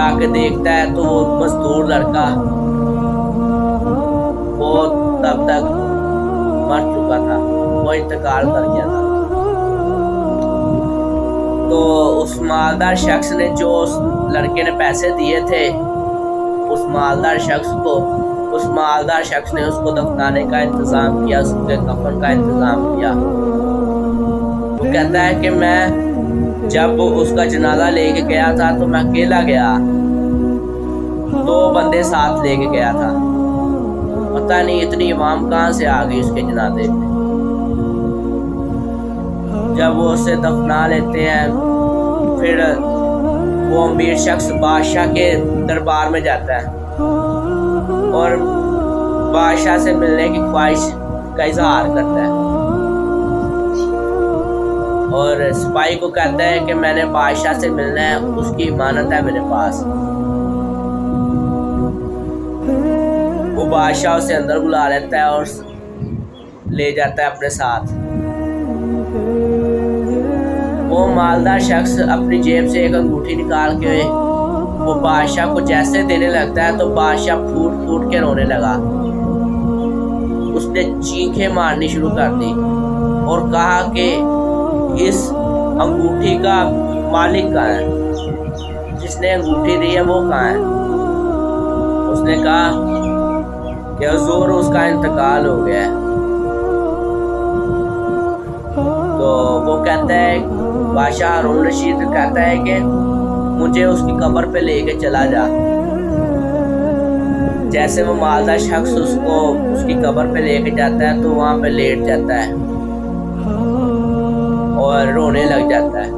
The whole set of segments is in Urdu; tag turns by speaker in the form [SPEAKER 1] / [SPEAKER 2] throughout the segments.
[SPEAKER 1] آ کے دیکھتا ہے تو وہ مزدور لڑکا وہ تب تک مر چکا تھا، وہ انتقال کر گیا تھا۔ تو اس مالدار شخص نے جو اس لڑکے نے پیسے دیے تھے اس مالدار شخص نے اس کو دفنانے کا انتظام کیا، اس کے کفن کا انتظام کیا۔ وہ کہتا ہے کہ میں جب اس کا جنازہ لے کے گیا تھا تو میں اکیلا گیا، 2 بندے ساتھ لے کے گیا تھا، پتہ نہیں اتنی عوام کہاں سے آ گئی اس کے جنازے میں۔ جب وہ اسے دفنا لیتے ہیں پھر وہ امیر شخص بادشاہ کے دربار میں جاتا ہے اور بادشاہ سے ملنے کی خواہش کا اظہار کرتا ہے، اور سپاہی کو کہتا ہے کہ میں نے بادشاہ سے ملنا ہے، اس کی امانت ہے میرے پاس۔ وہ بادشاہ اسے اندر بلا لیتا ہے اور لے جاتا ہے اپنے ساتھ۔ وہ مالدار شخص اپنی جیب سے ایک انگوٹھی نکال کے وہ بادشاہ کو جیسے دینے لگتا ہے تو بادشاہ پھوٹ پھوٹ کے رونے لگا۔ اس نے چیخیں مارنی شروع کر دی اور کہا کہ اس انگوٹھی کا مالک کہاں ہے، جس نے انگوٹھی دی ہے وہ کہاں ہے؟ اس نے کہا کہ حضور اس کا انتقال ہو گیا ہے۔ تو وہ کہتا ہے، بادشاہ ہارون رشید کہتا ہے کہ مجھے اس کی قبر پہ لے کے چلا جا۔ جیسے وہ مالدار شخص اس کو اس کی قبر پہ لے کے جاتا ہے تو وہاں پہ لیٹ جاتا ہے اور رونے لگ جاتا ہے۔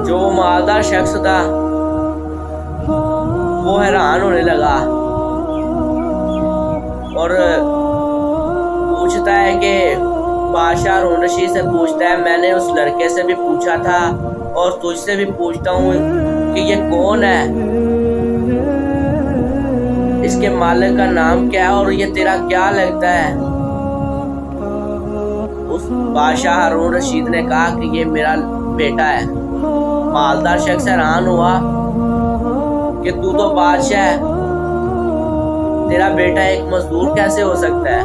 [SPEAKER 1] جو وہ مالدار شخص تھا وہ حیران ہونے لگا اور پوچھتا ہے کہ بادشاہ ہارون رشید سے پوچھتا ہے، میں نے اس لڑکے سے بھی پوچھا تھا اور تجھ سے بھی پوچھتا ہوں کہ یہ کون ہے، اس کے مالک کا نام کیا ہے اور یہ تیرا کیا لگتا ہے؟ اس بادشاہ ہارون رشید نے کہا کہ یہ میرا بیٹا ہے۔ مالدار شخص حیران ہوا کہ تو بادشاہ ہے، تیرا بیٹا ایک مزدور کیسے ہو سکتا ہے؟